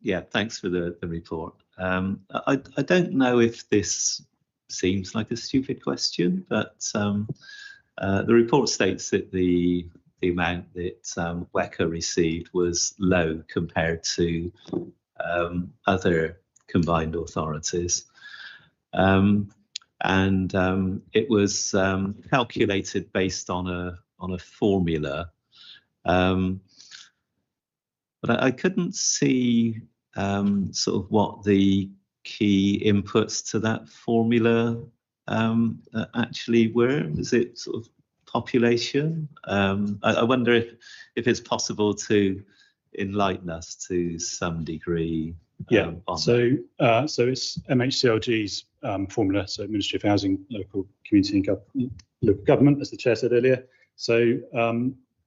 Yeah, thanks for the report. I don't know if this seems like a stupid question, but the report states that the amount that WECA received was low compared to other combined authorities. And it was calculated based on a formula, but I couldn't see sort of what the key inputs to that formula actually were. Was it sort of population? I wonder if it's possible to enlighten us to some degree. Yeah, so it's MHCLG's formula, so Ministry of Housing, Local Community and Local Government, as the Chair said earlier. So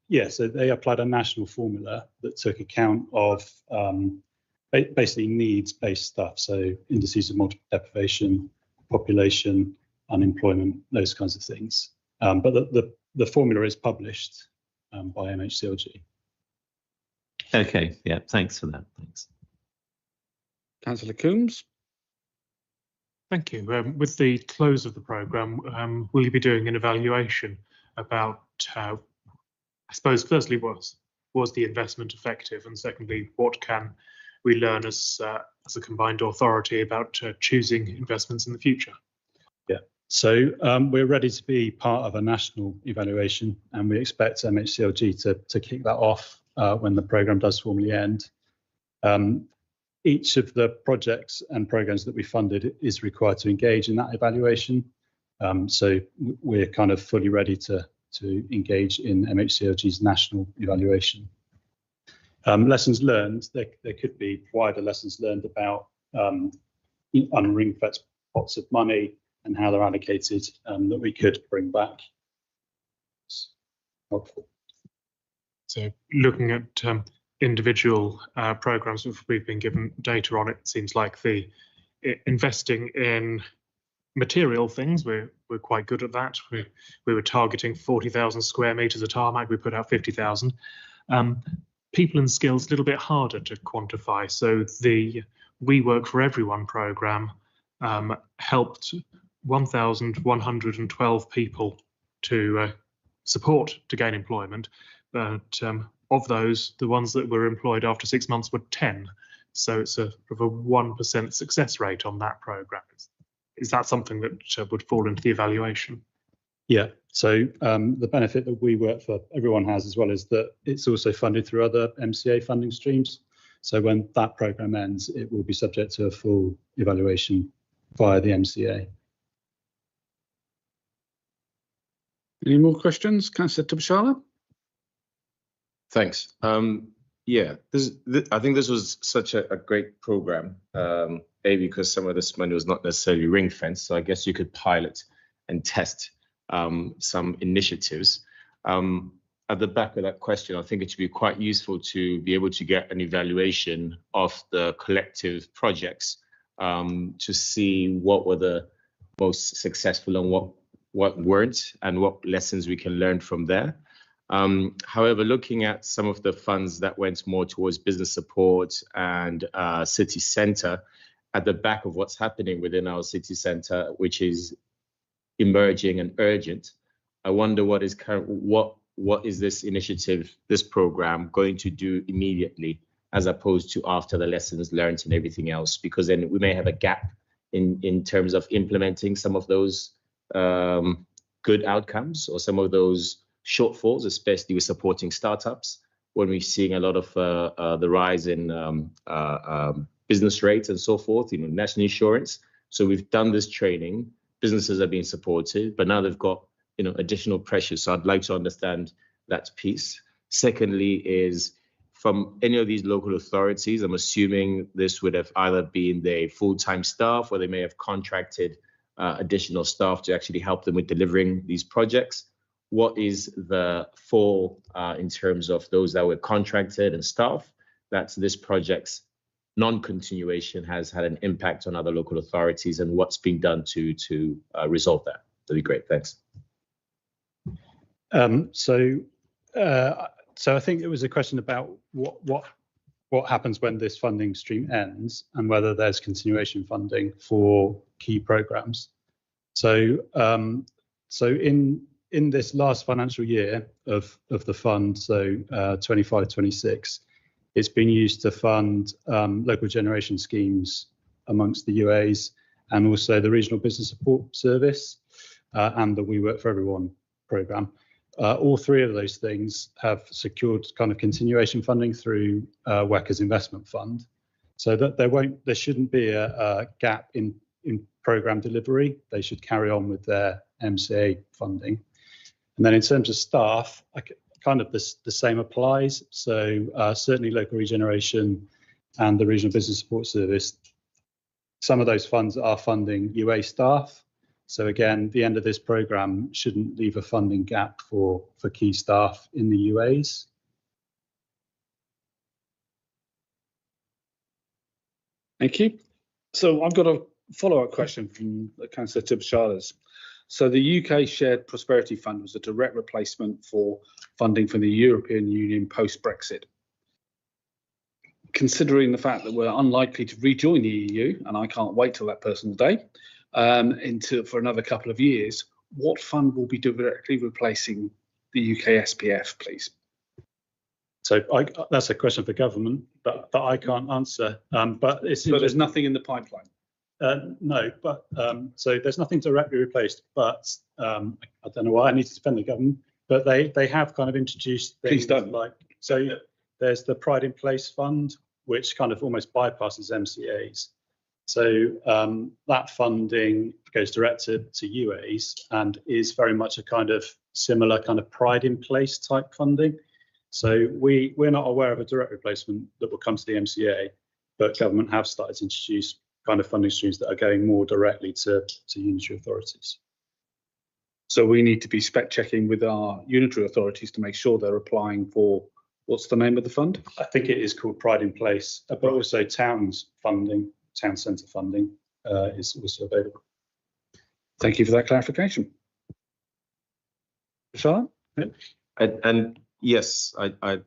yeah, so they applied a national formula that took account of basically needs-based stuff, so indices of multiple deprivation, population, unemployment, those kinds of things. But the formula is published by MHCLG. Okay, yeah, thanks for that. Thanks. Councillor Coombs. Thank you. With the close of the programme, will you be doing an evaluation about how, I suppose, firstly, was the investment effective, and secondly, what can we learn as a combined authority about choosing investments in the future? Yeah, so we're ready to be part of a national evaluation, and we expect MHCLG to kick that off when the programme does formally end. Each of the projects and programmes that we funded is required to engage in that evaluation. So we're kind of fully ready to engage in MHCLG's national evaluation. Lessons learned, there could be wider lessons learned about unring-fenced pots of money and how they're allocated that we could bring back. It's helpful. So looking at individual programmes which we've been given data on, it seems like the investing in material things, we're quite good at that. We were targeting 40,000 square metres of tarmac. We put out 50,000. People and skills a little bit harder to quantify. So the We Work for Everyone programme helped 1,112 people to support to gain employment, but of those, the ones that were employed after 6 months were 10. So it's a 1% success rate on that programme. Is that something that would fall into the evaluation? Yeah, so the benefit that We Work for Everyone has as well is that it's also funded through other MCA funding streams. So when that programme ends, it will be subject to a full evaluation via the MCA. Any more questions? Councillor Tubshala? Thanks. Yeah, I think this was such a great program, because some of this money was not necessarily ring fenced. So I guess you could pilot and test some initiatives. At the back of that question, I think it should be quite useful to be able to get an evaluation of the collective projects to see what were the most successful and what weren't, and what lessons we can learn from there. However, looking at some of the funds that went more towards business support and city centre, at the back of what's happening within our city centre, which is emerging and urgent, I wonder what is this initiative, this programme going to do immediately, as opposed to after the lessons learned and everything else, because then we may have a gap in terms of implementing some of those good outcomes or some of those shortfalls, especially with supporting startups, when we're seeing a lot of the rise in business rates and so forth, national insurance. So we've done this training, businesses are being supported, but now they've got additional pressure. So I'd like to understand that piece. Secondly is, from any of these local authorities, I'm assuming this would have either been their full-time staff, or they may have contracted additional staff to actually help them with delivering these projects. What is the fall in terms of those that were contracted and staff, that this project's non-continuation has had an impact on other local authorities, and what's being done to resolve that? That'd be great. Thanks. So I think it was a question about what happens when this funding stream ends, and whether there's continuation funding for key programs. So in this last financial year of the fund, so 25-26, it's been used to fund local generation schemes amongst the UAs, and also the Regional Business Support Service and the We Work for Everyone programme. All three of those things have secured kind of continuation funding through WECA's investment fund, so that there shouldn't be a gap in programme delivery. They should carry on with their MCA funding. And then in terms of staff, kind of the same applies. So certainly local regeneration and the Regional Business Support Service, some of those funds are funding UA staff. So again, the end of this programme shouldn't leave a funding gap for key staff in the UAs. Thank you. So I've got a follow-up question from Councillor Tubshala's. So the UK Shared Prosperity Fund was a direct replacement for funding from the European Union post-Brexit. Considering the fact that we're unlikely to rejoin the EU, and I can't wait till that personal day, for another couple of years, what fund will be directly replacing the UKSPF, please? So that's a question for government that I can't answer. But there's nothing in the pipeline. No, but so there's nothing directly replaced. But I don't know why I need to defend the government, but they have kind of introduced things. Please don't. Like, so there's the Pride in Place Fund, which kind of almost bypasses MCAs. So that funding goes directed to UAs and is very much a kind of similar kind of Pride in Place type funding. So we're not aware of a direct replacement that will come to the MCA, but government have started to introduce kind of funding streams that are going more directly to unitary authorities. So we need to be spec checking with our unitary authorities to make sure they're applying for, what's the name of the fund? I think it is called Pride in Place, but also towns funding, town centre funding is also available. Thank you for that clarification. Charlotte? And yes,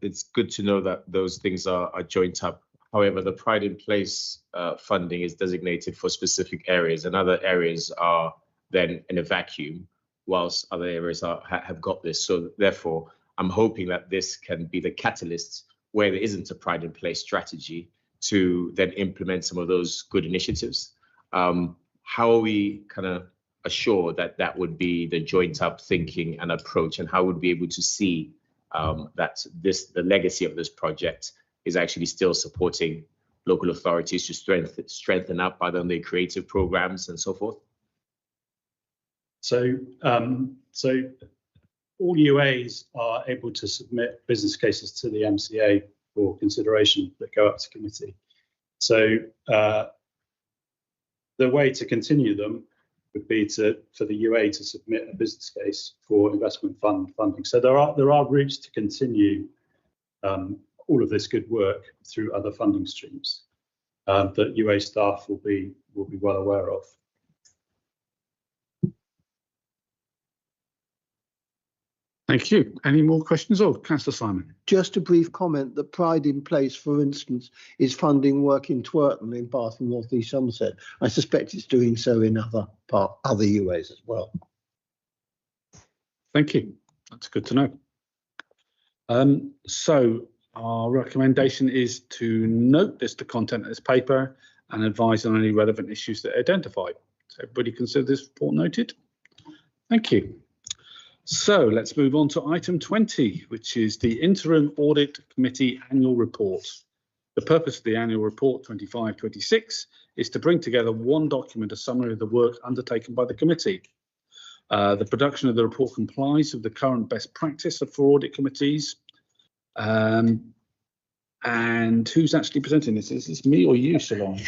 it's good to know that those things are joined up. However, the Pride in Place funding is designated for specific areas, and other areas are then in a vacuum, whilst other areas have got this. So therefore, I'm hoping that this can be the catalyst where there isn't a Pride in Place strategy to then implement some of those good initiatives. How are we kind of assured that that would be the joint up thinking and approach, and how would we be able to see that the legacy of this project is actually still supporting local authorities to strengthen up either on their creative programs and so forth? So all UAs are able to submit business cases to the MCA for consideration that go up to committee. So the way to continue them would be for the UA to submit a business case for investment fund funding. So there are routes to continue all of this good work through other funding streams that UA staff will be well aware of. Thank you. Any more questions? Oh, Councillor Simon. Just a brief comment that Pride in Place, for instance, is funding work in Twerton in Bath and North East Somerset. I suspect it's doing so in other UAs as well. Thank you. That's good to know. So our recommendation is to note the content of this paper and advise on any relevant issues that are identified. So everybody consider this report noted. Thank you. So let's move on to item 20, which is the Interim Audit Committee Annual Report. The purpose of the annual report 25-26 is to bring together one document, a summary of the work undertaken by the committee. The production of the report complies with the current best practice for audit committees. And who's actually presenting this? Is this me or you, Shalon?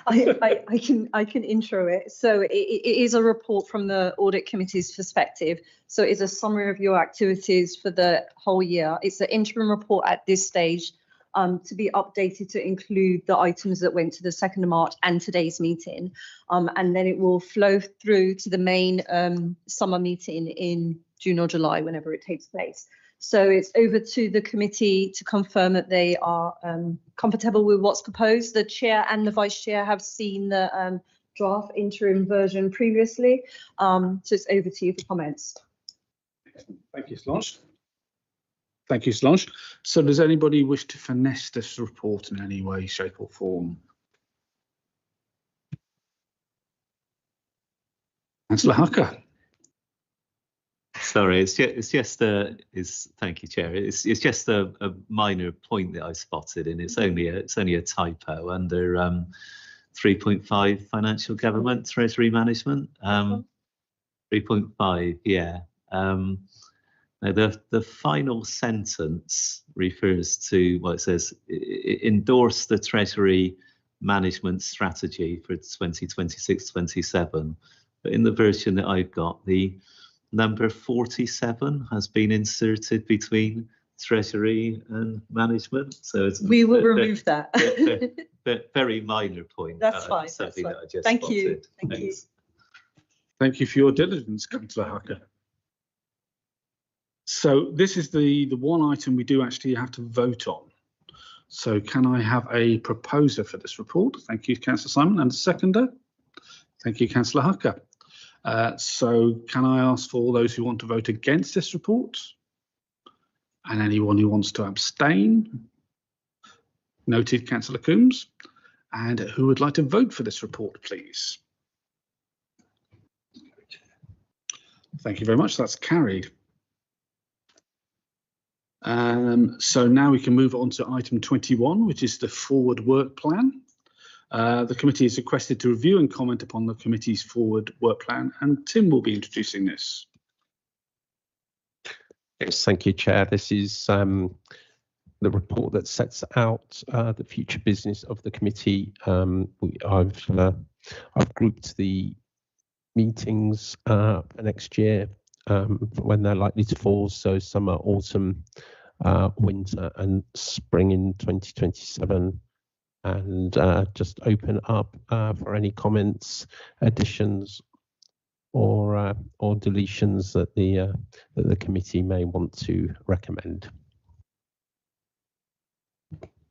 I can intro it. So it is a report from the audit committee's perspective. So it's a summary of your activities for the whole year. It's an interim report at this stage to be updated to include the items that went to the 2nd of March and today's meeting. And then it will flow through to the main summer meeting in June or July, whenever it takes place. So it's over to the committee to confirm that they are compatible with what's proposed. The chair and the vice chair have seen the draft interim version previously. So it's over to you for comments. Thank you, Solange. Thank you, Solange. So does anybody wish to finesse this report in any way, shape or form? Councillor Hucker. Sorry, thank you, Chair. It's just a minor point that I spotted, and it's only a typo under 3.5 financial government treasury management. 3.5, yeah. Now the final sentence refers to what it says: endorse the treasury management strategy for 2026-27. But in the version that I've got, the number 47 has been inserted between Treasury and management. So it's we will remove that. Very minor point. That's fine. Something that I just Thank spotted. you. Thank you. Thank you for your diligence, Councillor Hucker. So this is the one item we do actually have to vote on. So can I have a proposer for this report? Thank you, Councillor Simon, and a seconder. Thank you, Councillor Hucker. So can I ask for all those who want to vote against this report? And anyone who wants to abstain? Noted, Councillor Coombs. And who would like to vote for this report, please? Thank you very much. That's carried. So now we can move on to item 21, which is the forward work plan. The committee is requested to review and comment upon the committee's forward work plan, and Tim will be introducing this. Yes, thank you, Chair. This is the report that sets out the future business of the committee. I've grouped the meetings for next year when they're likely to fall, so summer, autumn, winter and spring in 2027. And just open up for any comments, additions or deletions that the committee may want to recommend.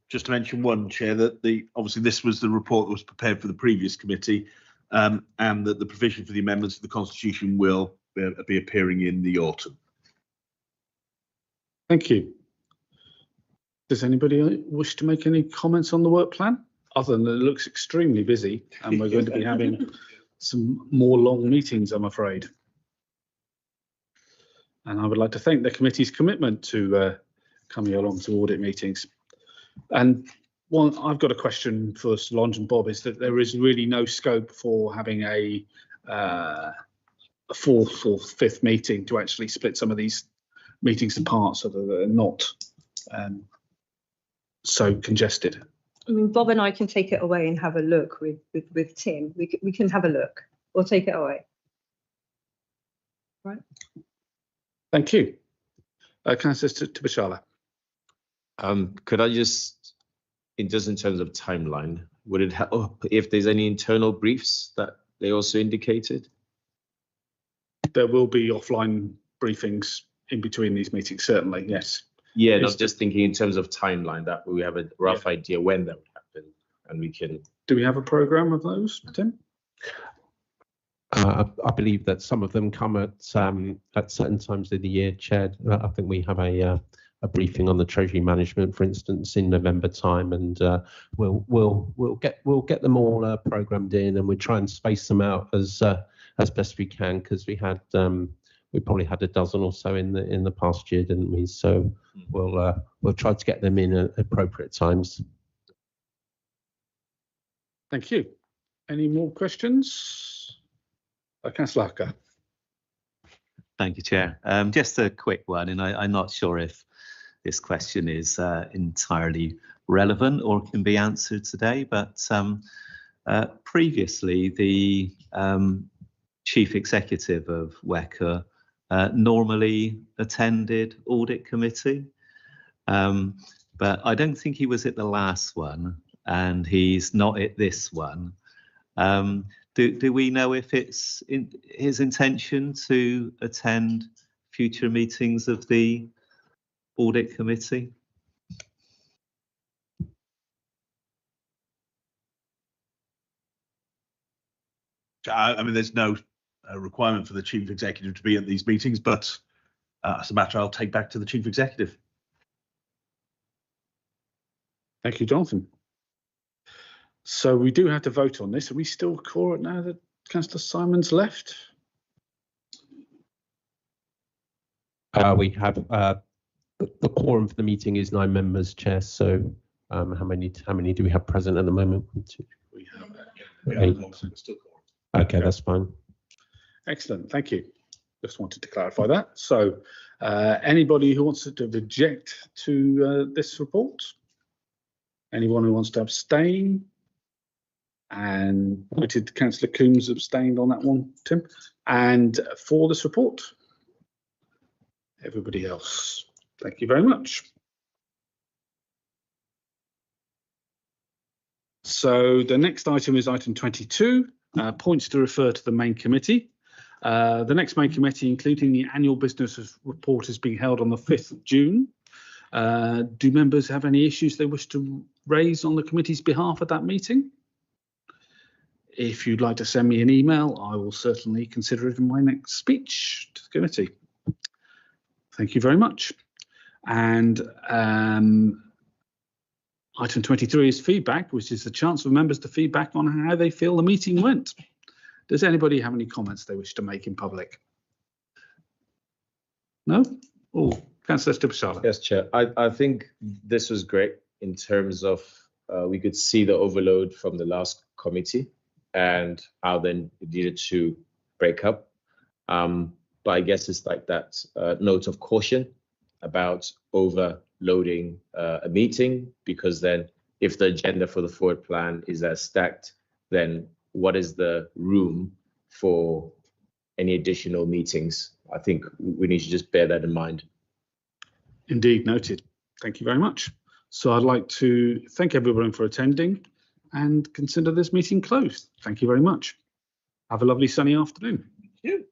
Just to mention one, Chair, that obviously this was the report that was prepared for the previous committee, and that the provision for the amendments to the Constitution will be appearing in the autumn. Thank you. Does anybody wish to make any comments on the work plan? Other than it looks extremely busy, and we're going to be having some more long meetings, I'm afraid. And I would like to thank the committee's commitment to coming along to audit meetings. And one, I've got a question for Solange and Bob, is that there is really no scope for having a fourth or fifth meeting to actually split some of these meetings apart so that they're not so congested. I mean, Bob and I can take it away and have a look with Tim. We can have a look. We'll take it away. Right. Thank you. Councillor Tibishala. Could I just in terms of timeline, would it help if there's any internal briefs that they also indicated? There will be offline briefings in between these meetings, certainly, yes. Yeah, not just thinking in terms of timeline, that we have a rough idea when that would happen, and we can. Do we have a programme of those, Tim? I believe that some of them come at certain times of the year, Chair. I think we have a briefing on the Treasury management, for instance, in November time, and we'll get them all programmed in, and we try and space them out as best we can, because we probably had a dozen or so in the past year, didn't we? So we'll try to get them in at appropriate times. Thank you. Any more questions? Councillor Harker. Thank you, Chair. Just a quick one, and I'm not sure if this question is entirely relevant or can be answered today, but previously the Chief Executive of WECA normally attended Audit Committee, but I don't think he was at the last one, and he's not at this one. Do we know if it's his intention to attend future meetings of the Audit Committee? I mean, there's no requirement for the Chief Executive to be at these meetings, but as a matter I'll take back to the Chief Executive. Thank you, Jonathan. So we do have to vote on this. Are we still quorum now that Councillor Simon's left? We have the quorum for the meeting is 9 members, Chair. So how many do we have present at the moment? 1, 2, we have 8. Okay, that's fine. Excellent, thank you. Just wanted to clarify that. So anybody who wants to object to this report? Anyone who wants to abstain? And noted Councillor Coombs abstained on that one, Tim. And for this report, everybody else. Thank you very much. So the next item is item 22, points to refer to the main committee. The next main committee, including the annual business report, is being held on the 5th of June. Do members have any issues they wish to raise on the committee's behalf at that meeting? If you'd like to send me an email, I will certainly consider it in my next speech to the committee. Thank you very much. And item 23 is feedback, which is the chance for members to feedback on how they feel the meeting went. Does anybody have any comments they wish to make in public? No? Oh, Councillor Tibishala. Yes, Chair. I think this was great in terms of we could see the overload from the last committee and how then it needed to break up. But I guess it's like that note of caution about overloading a meeting, because then if the agenda for the forward plan is as stacked, then what is the room for any additional meetings? I think we need to just bear that in mind. Indeed, noted. Thank you very much. So I'd like to thank everyone for attending and consider this meeting closed. Thank you very much. Have a lovely sunny afternoon. you.